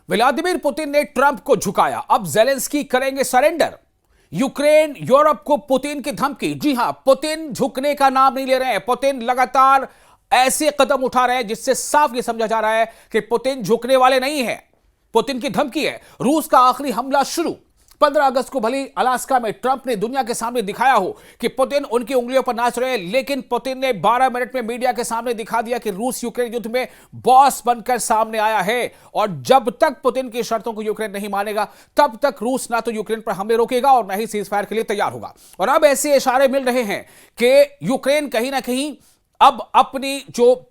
Vladimir Putin ने Trump को झुकाया, अब जेलेंस्की करेंगे सरेंडर। यूक्रेन यूरोप को पुतिन की धमकी। जी हां, पुतिन झुकने का नाम नहीं ले रहे हैं। पुतिन लगातार ऐसे कदम उठा रहे हैं जिससे साफ यह समझा जा रहा है कि पुतिन झुकने वाले नहीं है। पुतिन की धमकी है, रूस का आखिरी हमला शुरू। 15 अगस्त को भले अलास्का में ट्रंप ने दुनिया के सामने दिखाया हो कि पुतिन उनकी उंगलियों पर नाच रहे हैं, लेकिन पुतिन ने 12 मिनट में मीडिया के सामने दिखा दिया कि रूस यूक्रेन युद्ध में बॉस बनकर सामने आया है। और जब तक पुतिन की शर्तों को यूक्रेन नहीं मानेगा, तब तक रूस ना तो यूक्रेन पर हमले रोकेगा और ना ही सीजफायर के लिए तैयार होगा। और अब ऐसे इशारे मिल रहे हैं कि यूक्रेन कहीं ना कहीं अब अपनी जो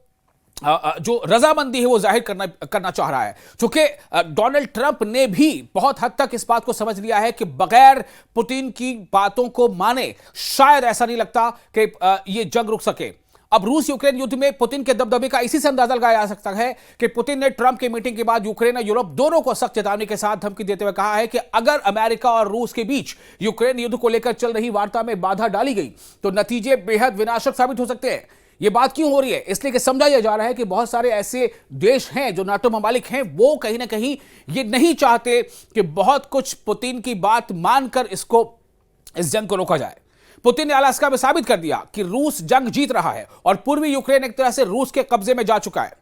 रजामंदी है वो जाहिर करना चाह रहा है, क्योंकि डोनाल्ड ट्रंप ने भी बहुत हद तक इस बात को समझ लिया है कि बगैर पुतिन की बातों को माने शायद ऐसा नहीं लगता कि ये जंग रुक सके। अब रूस यूक्रेन युद्ध में पुतिन के दबदबे का इसी से अंदाजा लगाया जा सकता है कि पुतिन ने ट्रंप की मीटिंग के बाद यूक्रेन और यूरोप दोनों को सख्त चेतावनी के साथ धमकी देते हुए कहा है कि अगर अमेरिका और रूस के बीच यूक्रेन युद्ध को लेकर चल रही वार्ता में बाधा डाली गई तो नतीजे बेहद विनाशक साबित हो सकते हैं। यह बात क्यों हो रही है? इसलिए कि समझा यह जा रहा है कि बहुत सारे ऐसे देश हैं जो नाटो ममालिक हैं, वो कहीं ना कहीं ये नहीं चाहते कि बहुत कुछ पुतिन की बात मानकर इस जंग को रोका जाए। पुतिन ने अलास्का में साबित कर दिया कि रूस जंग जीत रहा है और पूर्वी यूक्रेन एक तरह से रूस के कब्जे में जा चुका है।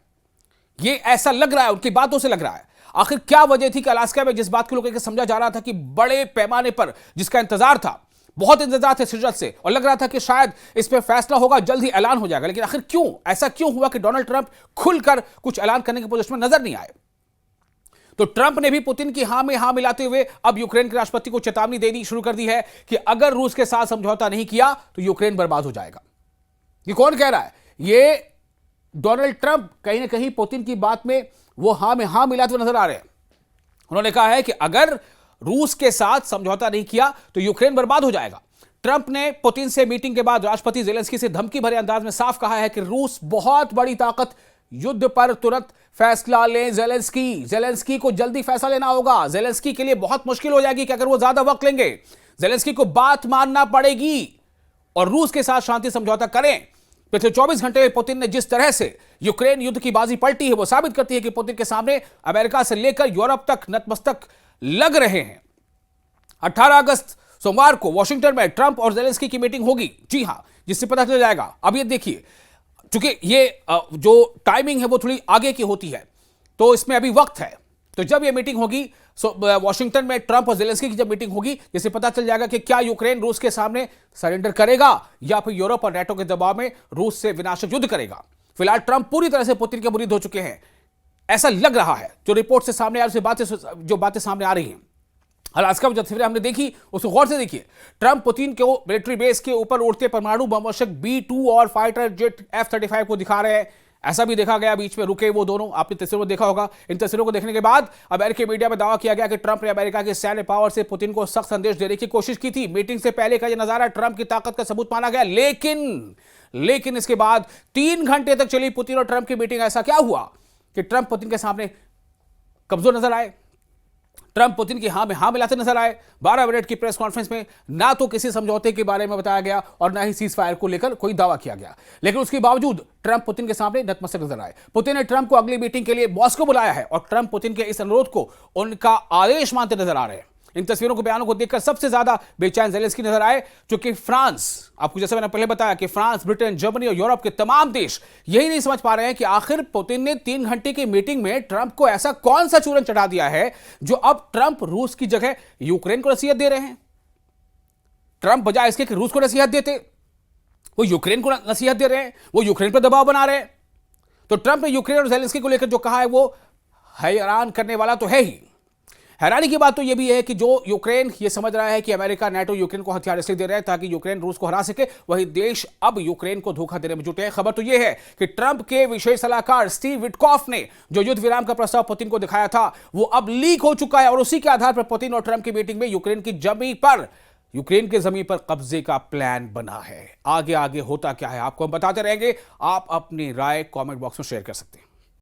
ये ऐसा लग रहा है, उनकी बातों से लग रहा है। आखिर क्या वजह थी कि अलास्का में जिस बात को लेकर समझा जा रहा था कि बड़े पैमाने पर जिसका इंतजार था, बहुत इंतजार थे शिद्दत से, और लग रहा था कि शायद इस पर फैसला होगा, जल्द ही ऐलान हो जाएगा, लेकिन आखिर क्यों ऐसा क्यों हुआ कि डोनाल्ड ट्रंप खुलकर कुछ ऐलान करने की पोजीशन में नजर नहीं आए? तो ट्रंप ने भी पुतिन की हां में हां मिलाते हुए अब यूक्रेन के राष्ट्रपति को चेतावनी देनी शुरू कर दी है कि अगर रूस के साथ समझौता नहीं किया तो यूक्रेन बर्बाद हो जाएगा। ये कौन कह रहा है? ये डोनाल्ड ट्रंप कहीं ना कहीं पुतिन की बात में वो हां में हां मिलाते हुए नजर आ रहे हैं। उन्होंने कहा है कि अगर रूस के साथ समझौता नहीं किया तो यूक्रेन बर्बाद हो जाएगा। ट्रंप ने पुतिन से मीटिंग के बाद राष्ट्रपति जेलेंस्की से धमकी भरे अंदाज में साफ कहा है कि रूस बहुत बड़ी ताकत, युद्ध पर तुरंत फैसला लें। जेलेंस्की को जल्दी फैसला लेना होगा। जेलेंस्की के लिए बहुत मुश्किल हो जाएगी कि अगर वो ज्यादा वक्त लेंगे, जेलेंस्की को बात मानना पड़ेगी और रूस के साथ शांति समझौता करें। पिछले 24 घंटे में पुतिन ने जिस तरह से यूक्रेन युद्ध की बाजी पलटी है, वो साबित करती है कि पुतिन के सामने अमेरिका से लेकर यूरोप तक नतमस्तक लग रहे हैं। 18 अगस्त सोमवार को वॉशिंगटन में ट्रंप और जेलेंस्की की मीटिंग होगी। जी हां, जिससे पता चल जाएगा। अब ये देखिए, चूंकि ये जो टाइमिंग है वो थोड़ी आगे की होती है, तो इसमें अभी वक्त है। तो जब ये मीटिंग होगी वॉशिंगटन में ट्रंप और जेलेंस्की की जब मीटिंग होगी, जिससे पता चल जाएगा कि क्या यूक्रेन रूस के सामने सरेंडर करेगा या फिर यूरोप और नेटो के दबाव में रूस से विनाशक युद्ध करेगा। फिलहाल ट्रंप पूरी तरह से पुतिन के मुरीद हो चुके हैं, ऐसा लग रहा है। जो रिपोर्ट से सामने आ रही, जो बातें सामने आ रही हैं, अलास्का में जो तस्वीरें हमने देखी उसको गौर से देखिए। ट्रंप पुतिन को मिलिट्री बेस के ऊपर उड़ते परमाणु बमवर्षक B-2 और फाइटर जेट F-35 को दिखा रहे हैं। ऐसा भी देखा गया, बीच में रुके वो दोनों, आपने तस्वीरों को देखा होगा। इन तस्वीरों को देखने के बाद अमेरिकी मीडिया में दावा किया गया कि ट्रंप ने अमेरिका की सैन्य पावर से पुतिन को सख्त संदेश देने की कोशिश की थी। मीटिंग से पहले का यह नजारा ट्रंप की ताकत का सबूत माना गया, लेकिन इसके बाद 3 घंटे तक चली पुतिन और ट्रंप की मीटिंग। ऐसा क्या हुआ कि ट्रंप पुतिन के सामने कमजोर नजर आए? ट्रंप पुतिन की हां में हां मिलाते नजर आए। 12 मिनट की प्रेस कॉन्फ्रेंस में ना तो किसी समझौते के बारे में बताया गया और ना ही सीज फायर को लेकर कोई दावा किया गया, लेकिन उसके बावजूद ट्रंप पुतिन के सामने नतमस्तक नजर आए। पुतिन ने ट्रंप को अगली मीटिंग के लिए मॉस्को बुलाया है और ट्रंप पुतिन के इस अनुरोध को उनका आदेश मानते नजर आ रहे हैं। इन तस्वीरों को, बयानों को देखकर सबसे ज्यादा बेचैन जेलेंस्की नजर आए, क्योंकि फ्रांस, आपको जैसे मैंने पहले बताया कि फ्रांस, ब्रिटेन, जर्मनी और यूरोप के तमाम देश यही नहीं समझ पा रहे हैं कि आखिर पुतिन ने 3 घंटे की मीटिंग में ट्रंप को ऐसा कौन सा चूरन चढ़ा दिया है जो अब ट्रंप रूस की जगह यूक्रेन को नसीहत दे रहे हैं। ट्रंप बजाय इसके कि रूस को नसीहत देते, वो यूक्रेन को नसीहत दे रहे हैं, वो यूक्रेन पर दबाव बना रहे हैं। तो ट्रंप ने यूक्रेन और जेलेंस्की को लेकर जो कहा है वो हैरान करने वाला तो है ही। हैरानी की बात तो यह भी है कि जो यूक्रेन ये समझ रहा है कि अमेरिका, नेटो यूक्रेन को हथियार इसलिए दे रहे हैं ताकि यूक्रेन रूस को हरा सके, वही देश अब यूक्रेन को धोखा देने में जुटे हैं। खबर तो यह है कि ट्रंप के विशेष सलाहकार स्टीव विटकॉफ ने जो युद्ध विराम का प्रस्ताव पुतिन को दिखाया था वो अब लीक हो चुका है और उसी के आधार पर पुतिन और ट्रंप की मीटिंग में यूक्रेन की जमीन पर कब्जे का प्लान बना है। आगे होता क्या है आपको हम बताते रहेंगे। आप अपनी राय कमेंट बॉक्स में शेयर कर सकते हैं।